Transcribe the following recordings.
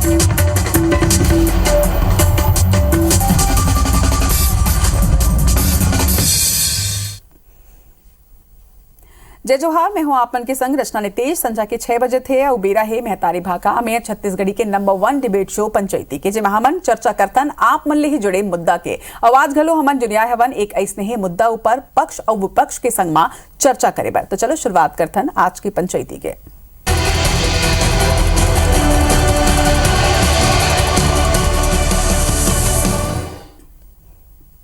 जय जोहार, मैं हूं आप मन के संग रचना नितेश। संजा के 6 बजे थे और बेरा है मेहतारी भाका में छत्तीसगढ़ी के नंबर 1 डिबेट शो पंचायती के जेमा हमन चर्चा करतन आप मन ले ही जुड़े मुद्दा के आवाज घलो हमन जुनिया हवन एक ऐसने ही मुद्दा ऊपर पक्ष और विपक्ष के संग मा चर्चा करे बर। तो चलो शुरुआत करतन आज की पंचायती के।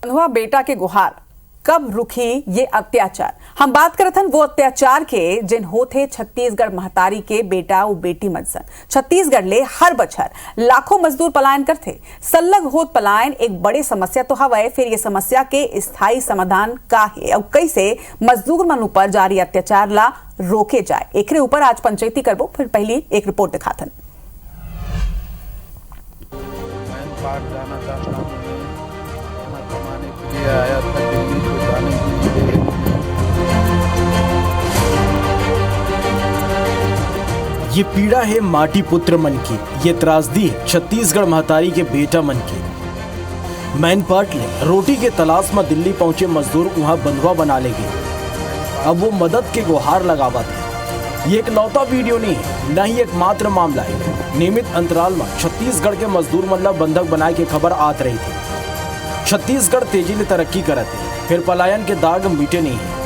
बंधुआ बेटा के गुहार कब रुकी ये अत्याचार। हम बात करत हन वो अत्याचार के जिन होते छत्तीसगढ़ महतारी के बेटा और बेटी मनसन। छत्तीसगढ़ ले हर बछर लाखों मजदूर पलायन करते। सल्लग होत पलायन एक बड़ी समस्या तो हवय, फिर ये समस्या के स्थायी समाधान का है और कैसे मजदूर मन ऊपर जारी अत्याचार ला रोके जाए, एकरे ऊपर आज पंचायती करबो। फिर पहली एक रिपोर्ट दिखाथन। आया था दिल्ली को जाने के लिए। ये पीड़ा है माटी पुत्र मन की, ये त्रासदी है छत्तीसगढ़ महतारी के बेटा मन की। मैनपाट ले रोटी के तलाश में दिल्ली पहुंचे मजदूर वहां बंधुआ बना लेंगे। अब वो मदद के गुहार लगावा थे। ये एक लौता वीडियो नहीं है, न ही एक मात्र मामला है। नियमित अंतराल में छत्तीसगढ़ के मजदूर मन ला बंधक बनाए के खबर आत रही थी। छत्तीसगढ़ तेजी ने तरक्की करत है, फिर पलायन के दाग मिटे नहीं है।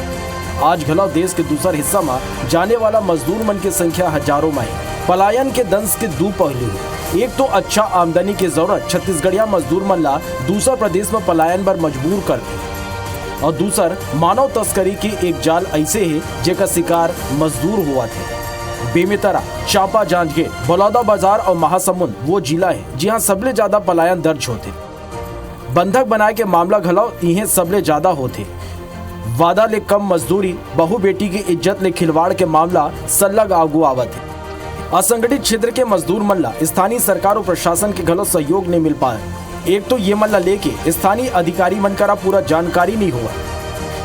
आज घलाव देश के दूसर हिस्सा में जाने वाला मजदूर मन की संख्या हजारों में है। पलायन के दंश के दो पहलू है। एक तो अच्छा आमदनी की जरूरत छत्तीसगढ़िया मजदूर मन ला दूसरा प्रदेश में पलायन पर मजबूर कर दे, और दूसर मानव तस्करी की एक जाल ऐसे है जेका शिकार मजदूर हुआ थे। बेमेतरा, चांपा, जांजगीर, बलौदाबाजार और महासमुंद वो जिला है जहाँ सबले ज्यादा पलायन दर्ज होते। बंधक बनाए के मामला घलाव इन्हें सबले ज्यादा होते। वादा ले कम मजदूरी, बहु बेटी की इज्जत ले खिलवाड़ के मामला सल्लग आगू आवत है। असंगठित क्षेत्र के मजदूर मन ला स्थानीय सरकार और प्रशासन के घलो सहयोग नहीं मिल पाए। एक तो ये मन ला लेके स्थानीय अधिकारी मन करा पूरा जानकारी नहीं हुआ।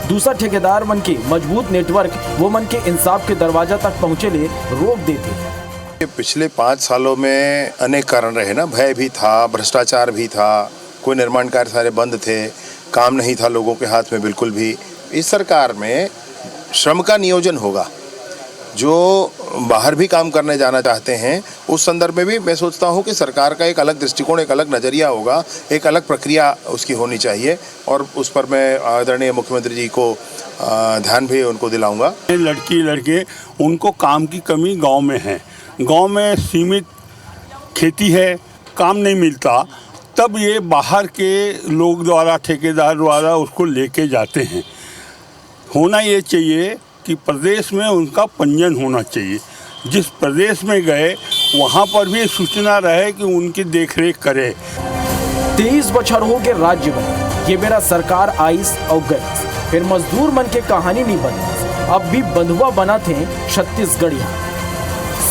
दूसरा ठेकेदार मन के मजबूत नेटवर्क वो मन के इंसाफ के दरवाजा तक पहुँचे ले रोक देते। पिछले 5 सालों में अनेक कारण रहे ना, भय भी था, भ्रष्टाचार भी था, कोई निर्माण कार्य सारे बंद थे, काम नहीं था लोगों के हाथ में बिल्कुल भी। इस सरकार में श्रम का नियोजन होगा। जो बाहर भी काम करने जाना चाहते हैं उस संदर्भ में भी मैं सोचता हूं कि सरकार का एक अलग दृष्टिकोण, एक अलग नज़रिया होगा, एक अलग प्रक्रिया उसकी होनी चाहिए, और उस पर मैं आदरणीय मुख्यमंत्री जी को ध्यान भी उनको दिलाऊंगा। लड़की लड़के उनको काम की कमी गांव में है, गांव में सीमित खेती है, काम नहीं मिलता, तब ये बाहर के लोग द्वारा, ठेकेदार द्वारा उसको लेके जाते हैं। होना ये चाहिए कि प्रदेश में उनका पंजीयन होना चाहिए। जिस प्रदेश में गए वहाँ पर भी सूचना रहे कि उनकी देखरेख करे। 23 बछर हो के राज्य में ये मेरा सरकार आईस और गई, फिर मजदूर मन के कहानी नहीं बनी। अब भी बंधुआ बना थे छत्तीसगढ़िया।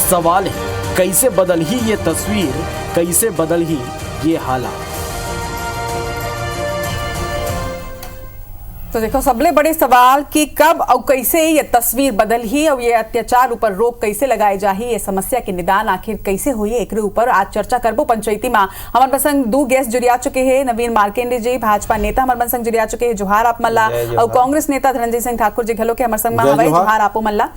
सवाल है कैसे बदल ही ये तस्वीर, कैसे बदल ही ये हालात। तो देखो सबले बड़े सवाल कि कब और कैसे ये तस्वीर बदल ही और ये अत्याचार ऊपर रोक कैसे लगाए जाही, ये समस्या के निदान आखिर कैसे हुई, एक ऊपर आज चर्चा करबो पंचायती में। हमारे संग 2 गेस्ट जुड़िया चुके हैं। नवीन मार्केंडे जी, भाजपा नेता हमारे संग जुड़िया चुके हैं, जोहार आप मल्ला। और कांग्रेस नेता धनंजय सिंह ठाकुर जी घलो के हमारे संग में हवाई, जोहार आपो मल्ला।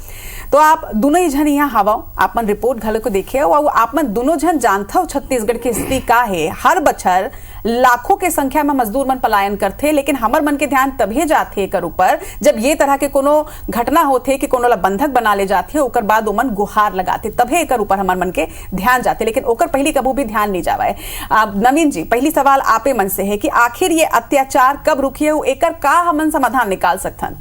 तो आप दोनों ही जन यहाँ हवा आपन रिपोर्ट घलो को देखे और आपन दोनों जन जानता हो छत्तीसगढ़ की स्थिति का है। हर बछर लाखों के संख्या में मजदूर मन पलायन करते, लेकिन हमर मन के ध्यान तभी जाते एकर ऊपर जब ये तरह के कोनो घटना होते कि कोनो ला बंधक बना ले जाते, ओकर बाद ओमन गुहार लगाते, तभी एकर ऊपर हमर मन के ध्यान जाते, लेकिन ओकर पहली कबू भी ध्यान नहीं जावे। नवीन जी, पहली सवाल आपे मन से है कि आखिर ये अत्याचार कब रुकी है, एकर का हमन समाधान निकाल सकथन?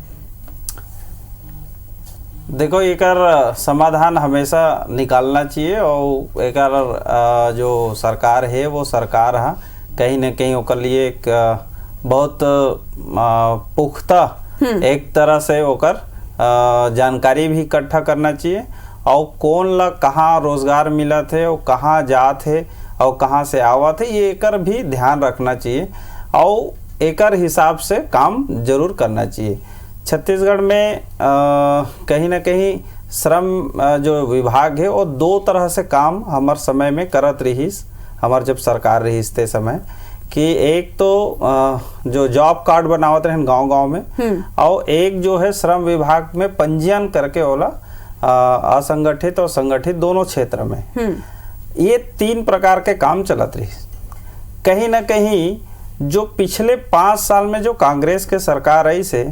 देखो, एकर समाधान हमेशा निकालना चाहिए और एकर जो सरकार है वो सरकार है कहीं न कहीं ओकर लिए एक बहुत पुख्ता एक तरह से ओकर जानकारी भी इकट्ठा करना चाहिए और कौन ला कहाँ रोजगार मिला थे और कहाँ जात है और कहाँ से आवत है, ये एकर भी ध्यान रखना चाहिए और एकर हिसाब से काम जरूर करना चाहिए। छत्तीसगढ़ में कहीं ना कहीं श्रम जो विभाग है वो 2 तरह से काम हमारे समय में करत रहीस। हमार जब सरकार रही इसते समय कि एक तो जो जॉब कार्ड बनावत रहे गांव-गांव में और एक जो है श्रम विभाग में पंजीयन करके होला असंगठित और संगठित दोनों क्षेत्र में ये 3 प्रकार के काम चलत रही। कहीं ना कहीं जो पिछले 5 साल में जो कांग्रेस के सरकार रही से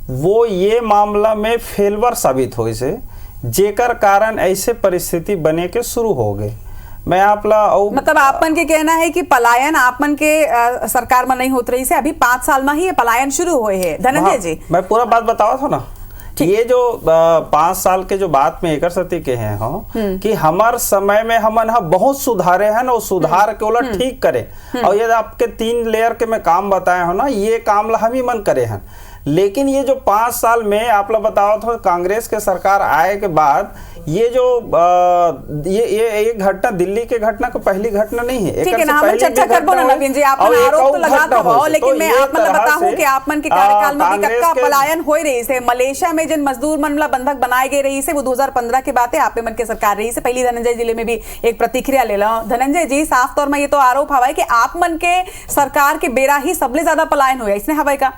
वो ये मामला में फेलवर साबित हुई से जेकर कारण ऐसे परिस्थिति बने के शुरू हो गए। मैं आपला मतलब आपन के कहना है कि पलायन आपन के सरकार में नहीं होत रही से अभी 5 साल में ही ये पलायन शुरू हुए है। धनंजय जी मैं पूरा बात बतावा था ना, ये जो 5 साल के जो बात में एकर सती के हैं कि हमार समय में हमन बहुत सुधारे हैं और सुधार के उलट ठीक करे और ये आपके 3 लेयर के मैं काम बताए हो ना, ये काम हम ही मन करे हैं। लेकिन ये जो 5 साल में आप लोग बताओ तो कांग्रेस के सरकार आए के बाद ये जो ये घटना दिल्ली के घटना को पहली घटना नहीं है। ठीक है ना, हम चर्चा करबो ना नवीन जी, आप आरोप तो लगाते हो लेकिन मैं आप मन बताऊं कि आप मन के कार्यकाल में भी कक्का पलायन हो रही से मलेशिया में जिन मजदूर मामला बंधक बनाए गए रही से वो 2015 के बात है, आप मन के सरकार रही से पहली धनंजय जिले में भी एक प्रतिक्रिया ले लो। धनंजय जी साफ तौर में ये तो आरोप हवा है कि आप मन के सरकार के बेरा ही सबले ज्यादा पलायन हुआ इसने हवा का।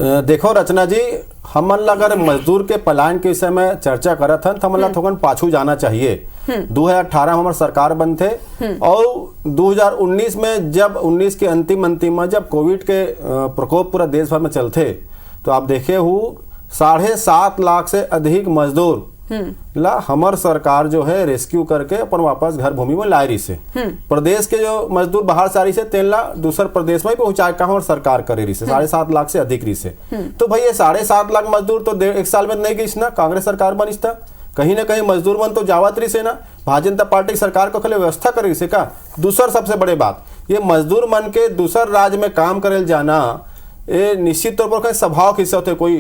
देखो रचना जी, हमन अगर मजदूर के पलायन के विषय में चर्चा करत हन तो हमन थोड़ा पाछू जाना चाहिए। 2018 में हमारे सरकार बन थे और 2019 में जब 19 के अंतिम में जब कोविड के प्रकोप पूरा देश भर में चलते तो आप देखे हो 7.5 लाख से अधिक मजदूर ला हमार सरकार जो है रेस्क्यू करके अपन वापस घर भूमि में लाई रही से। प्रदेश के जो मजदूर बाहर से आ रही से तेन ला दूसर प्रदेश में पहुंचाए का हमार सरकार करे रही से 7.5 लाख से अधिक रही से। तो भाई ये 7.5 लाख मजदूर तो 1 साल में नहीं गई ना, कांग्रेस सरकार बनी था कहीं ना कहीं मजदूर मन तो जावत रही से ना, भारतीय जनता पार्टी सरकार को खले व्यवस्था करे से का। दूसर सबसे बड़े बात ये मजदूर मन के दूसर राज्य में काम करे जाना ये निश्चित तौर पर स्वभाव किस्से होते, कोई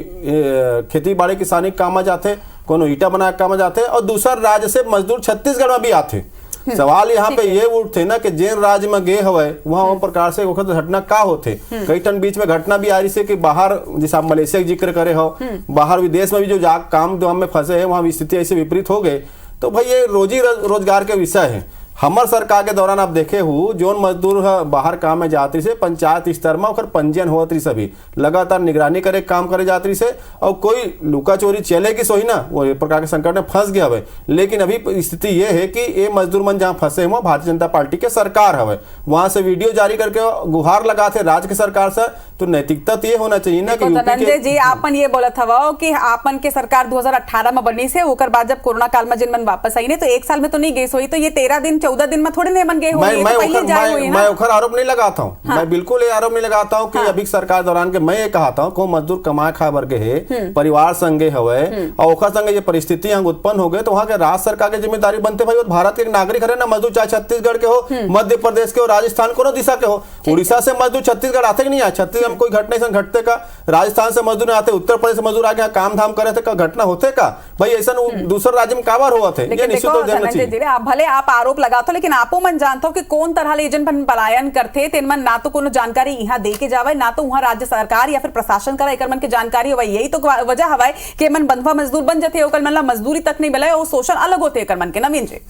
खेती बाड़ी किसानी काम आ जाते, कोनो ईटा बना काम आ जाते और दूसर राज्य से मजदूर छत्तीसगढ़ में भी आते। सवाल यहाँ पे ये उठते ना कि जिन राज्य में गए हुए वहाँ प्रकार से घटना का होते। कई टन बीच में घटना भी आ रही है कि बाहर जैसे आप मलेशिया का जिक्र करे हो, बाहर विदेश में भी जो काम में फंसे है वहाँ स्थिति ऐसे विपरीत हो गए। तो भाई ये रोजी रोजगार के विषय है। हमार सरकार के दौरान आप देखे हो जोन मजदूर बाहर काम में जाती से पंचायत स्तर में और पंजीयन होती सभी लगातार निगरानी करे काम करे जाती से और कोई लुका चोरी चलेगी सोही ना वो एक प्रकार के संकट में फंस गया है। लेकिन अभी स्थिति ये है कि ये मजदूर मन जहाँ फंसे हुए भारतीय जनता पार्टी के सरकार है, वहां से वीडियो जारी करके गुहार लगाते राज्य के सरकार से। तो नैतिकता तो ये होना चाहिए ना कि धनंजय जी आपन ये बोलत हवा कि आपन के सरकार 2018 में बनी से ओकर बाद जब कोरोना काल में जिन मन वापस आई ने तो 1 साल में तो नहीं गई सोई, तो ये 13 दिन 14 दिन में थोड़े नहीं मन गए हुए। मैं उखर आरोप नहीं लगाता हूँ, मैं बिल्कुल ये आरोप नहीं लगाता हूँ कि अभी सरकार दौरान के मैं ये कहता हूँ को मजदूर कमाए खाए वर्ग है परिवार संगे हवे और ओखर संगे ये परिस्थिति यहाँ उत्पन्न हो गए तो वहाँ के राज्य सरकार की जिम्मेदारी बनते भाई भारत के नागरिक है ना मजदूर, चाहे छत्तीसगढ़ के हो, मध्य प्रदेश के हो, राजस्थान को दिशा के हो। उड़ीसा से मजदूर छत्तीसगढ़ आते नहीं आए, छत्तीसगढ़ में कोई घटना ऐसा घटते का, राजस्थान से मजदूर आते, उत्तर प्रदेश से मजदूर आके काम धाम करे थे का घटना होते का भाई ऐसा दूसरे राज्य में काबर हुआ थे। ये निश्चित भले आप आरोप लगाते हो लेकिन आपो मन जानते हो कि कौन तरह ले एजेंट पलायन करते तेन मन ना तो कोनो जानकारी यहाँ दे के जावे ना तो वहाँ राज्य सरकार या फिर प्रशासन करा एकर मन के जानकारी होवे। यही तो वजह हवाए कि मन बंधवा मजदूर बन जाते ओकर मन ला मजदूरी तक नहीं मिले और शोषण अलग होते एकर मन के। नवीन जी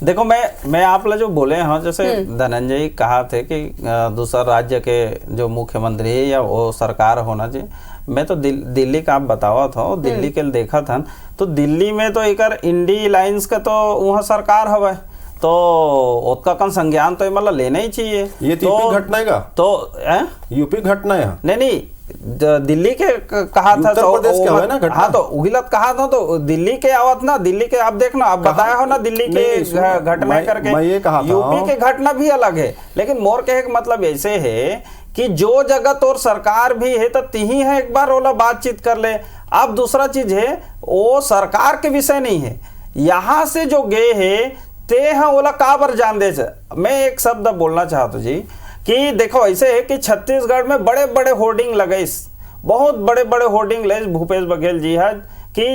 देखो मैं आप लोग जो बोले हैं जैसे धनंजय कहा थे कि दूसरा राज्य के जो मुख्यमंत्री है या वो सरकार होना चाहिए। मैं तो दिल्ली का आप बतावा था, दिल्ली के देखा था तो दिल्ली में तो एक इंडी लाइन्स का तो वहाँ सरकार हवा तो उसका कौन संज्ञान तो मतलब लेना ही चाहिए। ये तो घटना है तो यूपी घटना है नहीं दिल्ली के कहा था उत्तर प्रदेश के है ना घटना। हाँ तो उहिलत कहा था तो दिल्ली के आवत ना, दिल्ली के आप देखना आप बताया हो ना दिल्ली के घटना करके मैं ये कहा यूपी के घटना भी अलग है। लेकिन मोर के मतलब ऐसे है कि जो जगह तोर सरकार भी है तो तिही है एक बार ओला बातचीत कर ले। अब दूसरा चीज है वो सरकार के विषय नहीं है, यहाँ से जो गए है ते हैं ओला काबर जान दे। मैं एक शब्द बोलना चाहता हूँ जी कि देखो ऐसे है कि छत्तीसगढ़ में बड़े बड़े होर्डिंग लगे, बहुत बड़े बड़े होर्डिंग लगे भूपेश बघेल जी है कि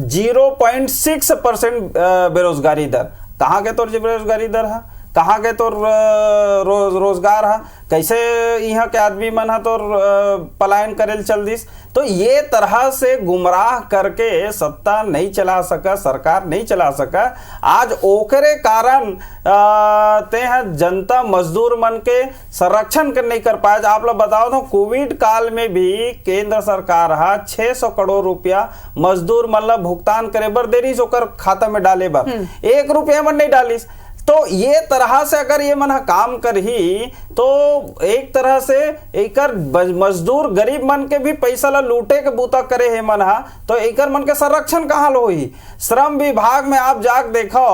0.6% बेरोजगारी दर। कहाँ के तौर से बेरोजगारी दर है कहाँ के तो रोजगार है, कैसे यहाँ के आदमी मन है तो पलायन करेल चल दिस। तो ये तरह से गुमराह करके सत्ता नहीं चला सका, सरकार नहीं चला सका। आज ओकरे कारण ते हैं जनता मजदूर मन के संरक्षण नहीं कर पाए। आप लोग बताओ तो कोविड काल में भी केंद्र सरकार 600 करोड़ रुपया मजदूर मतलब भुगतान करे बर देरी ओकर खाता में डाले बर, 1 रुपया मन नहीं डालिस। तो ये तरह से अगर ये मन काम कर ही तो एक तरह से एकर मजदूर गरीब मन के भी पैसा ला लूटे के बूता करे है मन तो एकर मन के संरक्षण कहाँ लो ही। श्रम विभाग में आप जाके देखो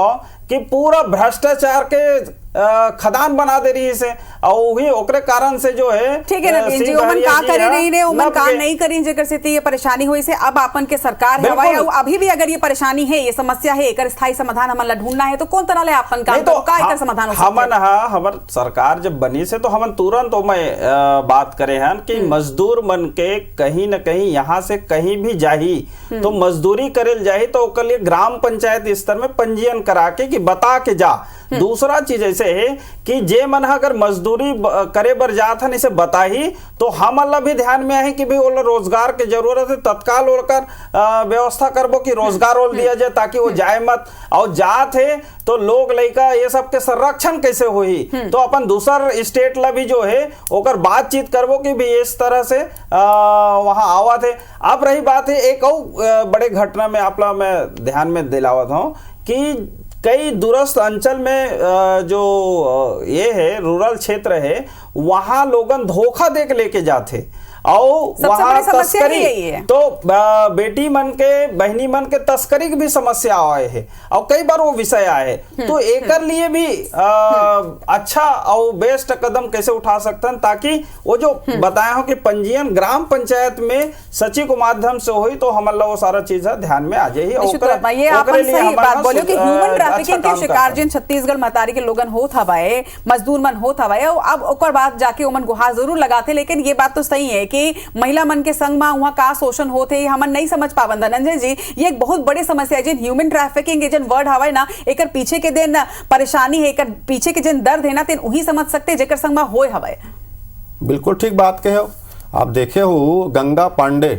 कि पूरा भ्रष्टाचार के खदान बना दे रही है और वही ओकरे कारण से जो है ठीक है नवीन जी, ओमन का करे नहीं रे, ओमन काम नहीं करी जेकर से ये परेशानी हुई से अब अपन के सरकार है अभी भी अगर ये परेशानी है, ये समस्या है, एकर स्थायी समाधान हमन ला ढूंढना है तो कौन तरह ले अपन काम तो का एकर समाधान हो सकता है। हमर सरकार जब बनी से तो हमन तुरंत मैं बात करे हैं कि मजदूर मन के कहीं न कहीं यहाँ से कहीं भी जाही तो मजदूरी करेल जाही तो ओकर लिए ग्राम पंचायत स्तर में पंजीयन करा के कि बता के जा। दूसरा चीज ऐसे है कि जे मन अगर मजदूरी करे बर जात हन इसे बताही तो हम अल्लाह भी ध्यान में आहे कि भाई वो रोजगार की जरूरत है, तत्काल ओकर व्यवस्था करबो कि रोजगार ओल दिया जाए ताकि वो जाए मत। और जात है तो लोग लड़का ये सब के संरक्षण कैसे होही तो अपन दूसर स्टेट ला भी जो है ओकर बातचीत करबो कि भी इस तरह से वहां आवत है। अब रही बात है एक और बड़े घटना में आप लोग मैं ध्यान में दिलावत हूं कि कई दूरस्थ अंचल में जो ये है रूरल क्षेत्र है वहां लोगन धोखा दे के लेके जाते और वहां तस्करी तो बेटी मन के बहनी मन के तस्करी की भी समस्या आए है और कई बार वो विषय आए तो एकर लिए भी अच्छा और बेस्ट कदम कैसे उठा सकते हैं ताकि वो जो बताया हो कि पंजीयन ग्राम पंचायत में सचिव के माध्यम से हुई तो हम लोग वो सारा चीज ध्यान में आ जाए। ये आप सही बात बोलो कि ह्यूमन ट्रैफिकिंग के शिकार जिन छत्तीसगढ़ महतारी के लोगन होत हवाए, मजदूर मन होत हवाए, अब ओकर बाद जाके ओमन गुहार जरूर लगाते। लेकिन ये बात तो सही है कि महिला मन के संग में वहां का शोषण होते हमन नहीं समझ पावन। धनंजय जी ये एक बहुत बड़ी समस्या है जिन ह्यूमन ट्रैफिकिंग एजेंट वर्ड हवाए ना एकर पीछे के दिन परेशानी है, एकर पीछे के जिन दर्द है ना तेन वही समझ सकते जेकर संग में होए हवाए। बिल्कुल ठीक बात कहे हो। आप देखे हो गंगा पांडे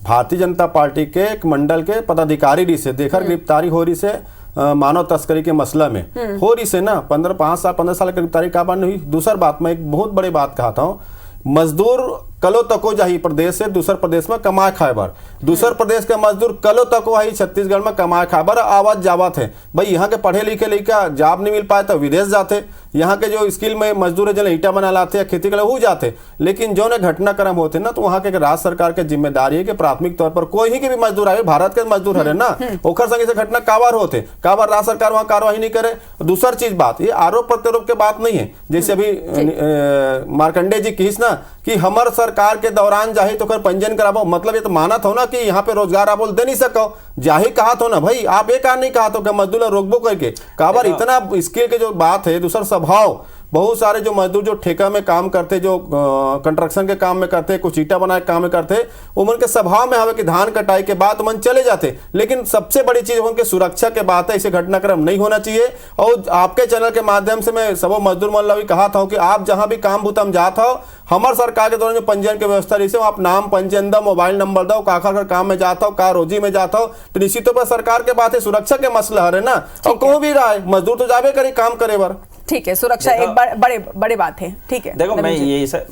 भारतीय जनता पार्टी के एक मंडल के पदाधिकारी रही से देखकर गिरफ्तारी हो रही से मानव तस्करी के मसला में हो रही से ना 15 साल की गिरफ्तारी का बात नहीं हुई। दूसरी बात मैं एक बहुत बड़ी बात कहता हूँ, मजदूर कलो तको जाही प्रदेश से दूसर प्रदेश में कमाए खाए बर, दूसर प्रदेश के मजदूर कलो तको आई छत्तीसगढ़ में कमाए खाए बर आवाज जावत है। भाई यहाँ के पढ़े लिखे लड़का जॉब नहीं मिल पाए तो विदेश जाते, यहाँ के जो स्किल में मजदूर है जो ईटा बना लाते या खेती के लिए हो जाते। लेकिन जो घटनाक्रम होते ना तो वहाँ के राज्य सरकार के जिम्मेदारी है कि प्राथमिक तौर पर कोई ही के भी मजदूर आए, भारत के मजदूर है ना ओखर संगे से घटना कावर होते कावर राज्य सरकार वहाँ कार्रवाई नहीं करे। दूसर चीज बात ये आरोप प्रत्यारोप के बात नहीं है, जैसे अभी मार्कंडे जी कहिस ना कि हमार सरकार के दौरान जाही तो कर पंजीयन कराबो, मतलब ये तो मानत हो ना कि यहाँ पे रोजगार आप बोल दे नहीं सको, जाही कहा तो ना भाई आप एक नहीं कहा तो क्या मजदूर रोकबो करके काबर इतना स्किल के जो बात है। दूसरा स्वभाव बहुत सारे जो मजदूर जो ठेका में काम करते, जो कंस्ट्रक्शन के काम में करते, कुछ ईटा बनाए काम में करते, उमन के स्वभाव में हवे कि धान कटाई के बाद मन चले जाते। लेकिन सबसे बड़ी चीज उनके सुरक्षा के बात है, इसे घटनाक्रम नहीं होना चाहिए। और आपके चैनल के माध्यम से मैं सब मजदूर मन भी कहा था कि आप जहां भी काम भूतम जाता हो हमारे सरकार के दौरान जो पंजीयन की व्यवस्था रही आप नाम पंजीयन दो, मोबाइल नंबर दो, काखर काम में जाता हो, का रोजी में जाता हो तो निश्चित तौर पर सरकार के बात है, सुरक्षा के मसला है ना। और कहो भी रहा है मजदूर तो जावे करी काम करे बार, ठीक है, सुरक्षा एक बड़े बात है। ठीक है, देखो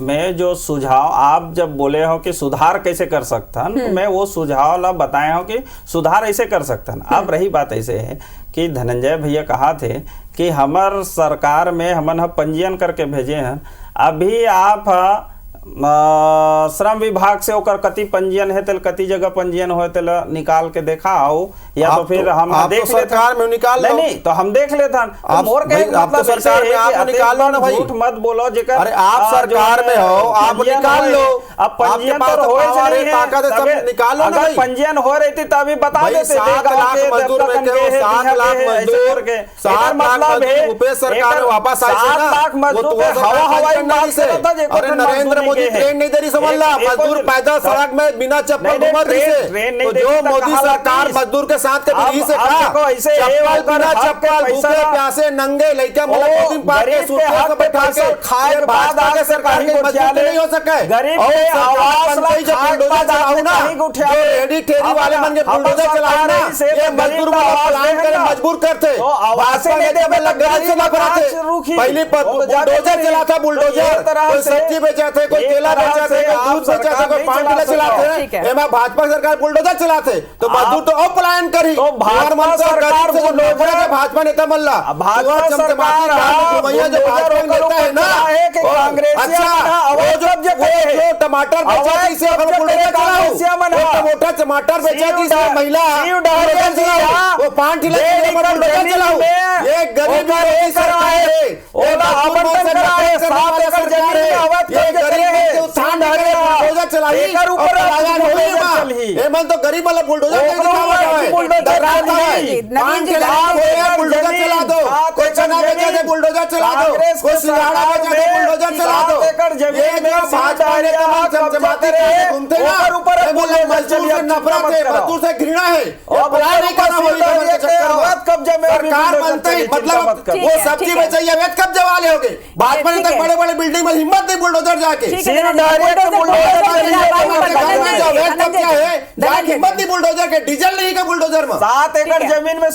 मैं जो सुझाव आप जब बोले हो कि सुधार कैसे कर सकता है मैं वो सुझाव ला बताया हूँ कि सुधार ऐसे कर सकता है। अब रही बात ऐसे है कि धनंजय भैया कहा थे कि हमार सरकार में हमन पंजीयन करके भेजे हैं। अभी आप श्रम विभाग से ओकर कति पंजीयन है कति जगह पंजीयन हो निकाल के देखा हो या तो फिर हम देख सरकार में निकाल नहीं तो हम देख लेते हैं। आप तो सरकार में आप निकाल लो ना भाई, झूठ मत बोलो जेकर अरे आप सरकार में हो आप निकाल लो। अब पंजीयन तो हो नहीं निकाल लो ना, पंजीयन हो रही थी तभी बता देते 7 लाख मजदूर मतलब है सरकार वापस आई 7 लाख मजदूर हवा हवाई अरे नरेंद्र मोदी ट्रेन नहीं दे रही, समझ ला, मजदूर पैदल सड़क में बिना चप्पल घूम रही से। तो जो मोदी सरकार मजदूर के साथ के विधि से कहा, चप्पल बिना चप्पल, भूखे प्यासे नंगे लड़के मतलब पार्क के सूत्रों को बैठा के खाए भाजपा के सरकार की मजबूती नहीं हो सके। और सरकार बनते जो बुलडोजर चलाऊ ना, जो रेडी ठेरी वाले मन के बुलडोजर चलाऊ ना, ये मजदूर को प्लान करे मजबूर करते। भाजपा नेता में लग गए से नफरत है। पहले बुलडोजर चला था, बुलडोजर कोई सब्जी बेचा थे, कोई केला बेचा थे, कोई दूध बेचा था, कोई पान किला चलाते हैं। मैं भाजपा सरकार बुलडोजर चलाते तो मजदूर तो अब पलायन करी। भाजपा नेता मल्ला भाजपा सरकार जो भाजपा नेता है ना, जो टमाटर बेचा थी टमाटर टमाटर बेचा थी महिला वो पान ठेला चलाऊ। ये गरीब तो गरीब वाला बुलडोजर चला दो, कोई चना बेचा दे बुलडोजर चला दो, कोई सिंघाड़ा बेचा दे बुलडोजर चला दो। ये जो भाजपा नेता चमचमाते घूमते ना, मजदूर से नफरत है, मजदूर से घृणा है। सरकार बनते ही मतलब वो सब्जी बेचाई अवैध कब्जे वाले हो गए। भाजपा ने तक बड़े बड़े बिल्डिंग में हिम्मत नहीं बुलडोजर जाके हिम्मत नहीं बुलडोजर के, डीजल नहीं का बुलडोजर में 7 एकड़ जमीन में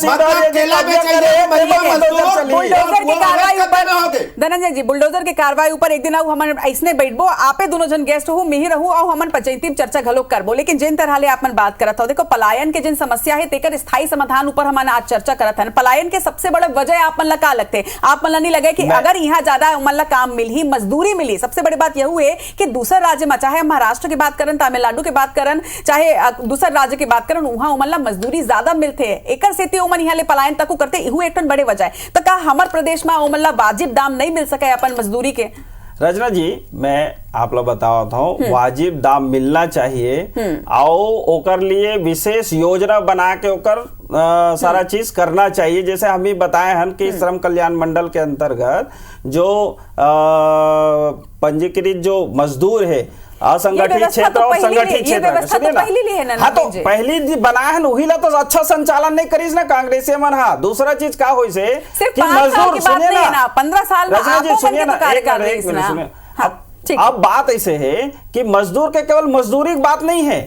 धनंजय जी बुलडोजर के कार्रवाई ऊपर एक दिन हम ऐसने बैठबो, आपे दोनों जन गेस्ट हो, मैं ही रहूं और हमन पंचायती में चर्चा घलोक करबो। लेकिन जिन तरह ले आपन बात करत हो, देखो पलायन के जिन समस्या है तेकर स्थायी समाधान ऊपर हमन आज चर्चा करत हन। पलायन के सबसे बड़ा वजह आप मन ला का लगते, आप मन ला नहीं लगे कि अगर यहाँ ज्यादा मन ला काम मिली, मजदूरी मिली, सबसे बड़ी बात यह है कि दूसरे राज्य में, चाहे महाराष्ट्र की बात करन, तमिलनाडु की बात करन, चाहे दूसरे राज्य की बात करन, वहां उमन ला मजदूरी ज्यादा मिलते है, एकर सेती उमन यहाँ ले पलायन तक करते इहू एक बड़े वजह है। तो का हमारे प्रदेश में उमन ला वाजिब दाम नहीं मिल सके अपन मजदूरी के? रचना जी मैं आप लोग बतावत हूँ, वाजिब दाम मिलना चाहिए और ओकर लिए विशेष योजना बना के ओकर सारा चीज करना चाहिए। जैसे हम ही बताए हैं कि श्रम कल्याण मंडल के अंतर्गत जो पंजीकृत जो मजदूर है असंगठित क्षेत्र और संगठित क्षेत्र, सुनिए ना, हाँ तो पहली बनाया है वही ला तो अच्छा संचालन नहीं करीस ना कांग्रेस मन। हाँ दूसरा चीज का हो से कि मजदूर सुनिए ना 15 साल में सुनिए ना, अब बात ऐसे है कि मजदूर के केवल मजदूरी की बात नहीं है।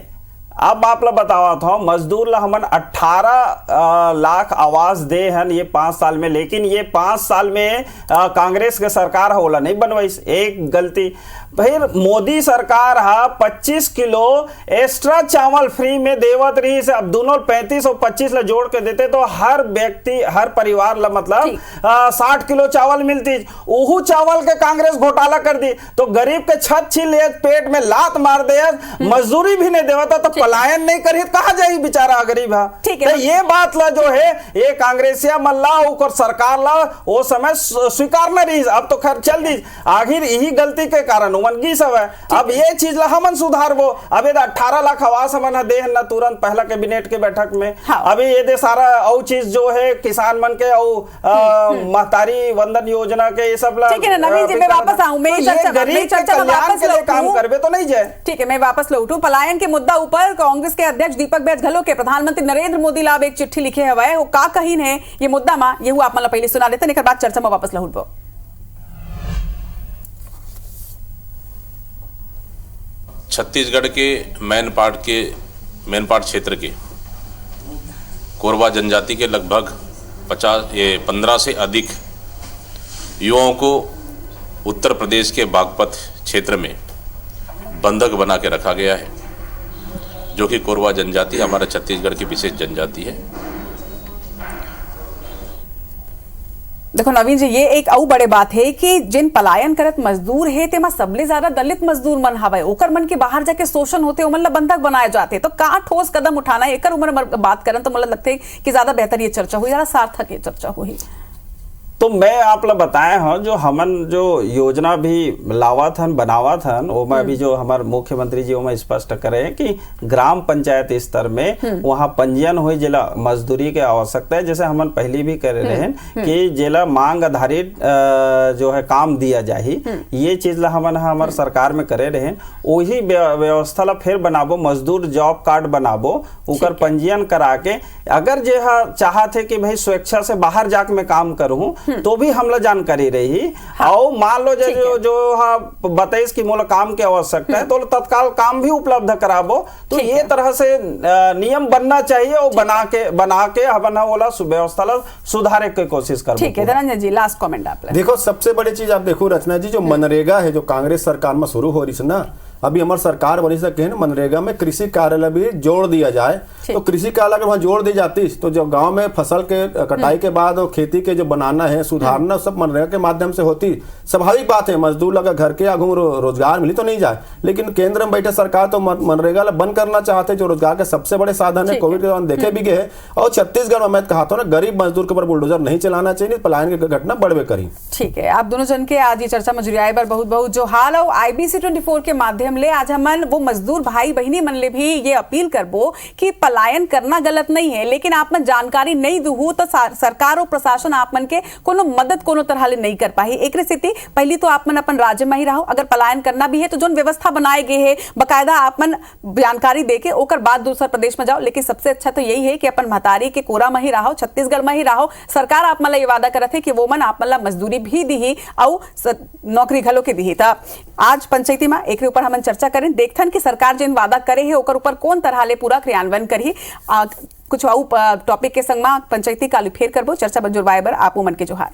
अब आप लोग बतावा था मजदूर ला हमन 18 लाख आवास दे हन ये 5 साल में, लेकिन ये 5 साल में कांग्रेस के सरकार होला नहीं बनवाई, एक गलती। फिर मोदी सरकार 25 किलो एक्स्ट्रा चावल फ्री में देवत रही से, अब दोनों 35 और 25 ला जोड़ के देते तो हर व्यक्ति हर परिवार ला मतलब 60 किलो चावल मिलती। उहू चावल के कांग्रेस घोटाला कर दी तो गरीब के छत छीन ले, पेट में लात मार दे, मजदूरी भी नहीं देवता तो पलायन नहीं करी, कहा जाए बेचारा गरीब है। तो ये बात ला जो है ये कांग्रेसिया मल्ला और सरकार ला वो समय स्वीकार न रही, अब तो खैर चल दी। आखिर यही गलती के कारण उमनगी सब है। अब ये चीज ला हमन सुधारबो। अब ये 18 लाख आवास हमन दे न तुरंत पहला कैबिनेट के बैठक में। अभी ये दे सारा और चीज जो है किसान मन के और महतारी वंदन योजना के ये सब ला, ठीक है ना नवीन जी मैं वापस आऊं, मैं गरीब के कल्याण के लिए काम करबे तो नहीं जाए। ठीक है मैं वापस लौटूं। पलायन के मुद्दा ऊपर कांग्रेस के अध्यक्ष दीपक बैज घलो के प्रधानमंत्री नरेंद्र मोदी ला एक चिट्ठी लिखे हवाए, वो का कहीन है ये मुद्दा मा ये आप मतलब पहले सुना देते नहीं, बाद चर्चा में वापस लौटबो। छत्तीसगढ़ के मैनपाट क्षेत्र के कोरबा जनजाति के लगभग 15 से अधिक युवाओं को उत्तर प्रदेश के बागपत क्षेत्र में बंधक बना के रखा गया है, जो कि कोरबा जनजाति हमारे छत्तीसगढ़ की विशेष जनजाति है। देखो नवीन जी ये एक और बड़े बात है कि जिन पलायन करत मजदूर है तेमा सबले ज्यादा दलित मजदूर मन हवे, ओकर मन के बाहर जाके शोषण होते उमन ला बंधक बनाए जाते, तो का ठोस कदम उठाना है एकर उमर बात करन तो मतलब लगते कि ज्यादा बेहतर ये चर्चा हुई, ज्यादा सार्थक ये चर्चा हुई। तो मैं आप लोग बताए हैं जो हमन जो योजना भी लावा थन बनावा थन वो में भी जो हमारे मुख्यमंत्री जी वो में स्पष्ट करे हैं कि ग्राम पंचायत स्तर में वहाँ पंजीयन हुई जिला मजदूरी के आवश्यकता है, जैसे हमन पहले भी कर रहे हैं कि जिला मांग आधारित जो है काम दिया जाए, ये चीज ला हमन हमारे सरकार में करे रहे। वही व्यवस्था ला फिर बनाबो, मजदूर जॉब कार्ड बनाबो, उकर पंजीयन करा के अगर जे चाहते कि भाई स्वेच्छा से बाहर जाके मैं काम करूं तो भी हमला जानकारी रही। और मान लो जो बताइस कि मोला काम की आवश्यकता है तो तत्काल काम भी उपलब्ध कराबो। तो ये तरह से नियम बनना चाहिए और बना के अपन वाला व्यवस्था ला सुधारे की कोशिश करबो। ठीक है धनंजय जी, लास्ट कमेंट आप देखो सबसे बड़ी चीज आप देखो रचना जी, जो मनरेगा है जो कांग्रेस सरकार में शुरू हो रही है ना, अभी हमारी सरकार बनी सके है ना, मनरेगा में कृषि कार्यालय भी जोड़ दिया जाए। तो कृषि कार्यालय अगर वहाँ जोड़ दी जाती तो जो गांव में फसल के कटाई के बाद और खेती के जो बनाना है सुधारना सब मनरेगा के माध्यम से होती। स्वाभाविक बात है, मजदूर लगा घर के आगू रोजगार मिली तो नहीं जाए, लेकिन केंद्र में बैठे सरकार तो मनरेगा बंद करना चाहते जो रोजगार के सबसे बड़े साधन है। कोविड के दौरान देखे भी गए। और छत्तीसगढ़ में मैं कहा था ना, गरीब मजदूर के ऊपर बुलडोजर नहीं चलाना चाहिए, पलायन की घटना बढ़वे करी। ठीक है, आप दोनों जन के आज ये चर्चा में जुड़ाए बार बहुत बहुत जो हाल और IBC 24 के माध्यम ले आज हमन वो मजदूर भाई बहनी मन ले भी ये अपील करबो कि पलायन करना गलत नहीं है, लेकिन आप मन जानकारी नहीं दूहू तो सरकार और प्रशासन आप मन के कोनो मदद कोनो तरह ले नहीं कर पाही। एक स्थिति पहली तो आप मन अपन राज्य में ही रहो, अगर पलायन करना भी है तो जो व्यवस्था बनाए गए है बकायदा आप मन जानकारी देके ओकर बाद दूसरा प्रदेश में जाओ। लेकिन सबसे अच्छा तो यही है कि अपन महतारी के कोरा में ही रहो, छत्तीसगढ़ में ही रहो। सरकार आप मन ला ये वादा करत है कि वो मन आप मन ला मजदूरी भी दी और नौकरी घलो के दी। था आज पंचायती में एक ऊपर हमन चर्चा करें, देखथन कि सरकार जिन वादा करे है ओकर ऊपर कौन तरह ले पूरा क्रियान्वयन करही। कुछ टॉपिक के संग में पंचायती कालू फेर करबो चर्चा बंजुरवाए बर आपो मन के जोहार।